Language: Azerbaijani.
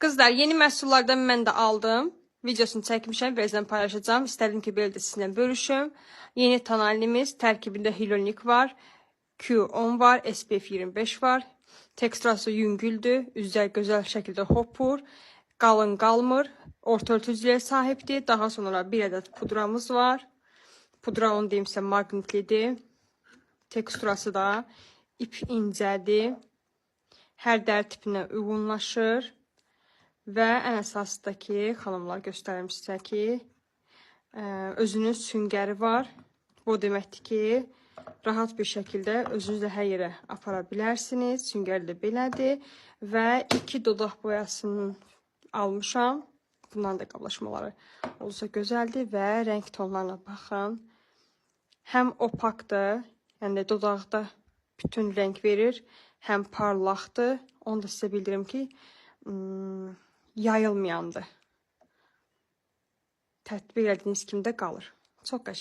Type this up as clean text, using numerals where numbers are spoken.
Kızlar, yeni məhsullardan mən də aldım. Videosunu çəkmişəm, birazdan paylaşacağım. İstədim ki, belə də sizinlə bölüşüm. Yeni tonalimiz, tərkibində hyaluronik var, Q10 var, SPF 25 var. Teksturası yüngüldür, üzlər gözəl şəkildə hopur, qalın qalmır, orta örtücüyə sahibdir. Daha sonra bir ədəd pudramız var. Pudra, onu deyim sizə, maqnitlidir. Teksturası da ip incədir. Hər dəri tipinə uyğunlaşır. Və ən əsası da ki, xanımlar göstərim sizə ki, özünün süngəri var. Bu deməkdir ki, rahat bir şəkildə özünüzlə hər yerə apara bilərsiniz. Süngəri də belədir. Və 2 dodaq boyasını almışam. Bundan da qablaşmaları olsa gözəldir və rəng tonlarına baxın. Həm opakdır, yəni dodaqda bütün rəng verir, həm parlaqdır. Onu da sizə bildirim ki, yayılmayandır. Tətbiq etdiyiniz kimi də qalır. Çox qəşəng.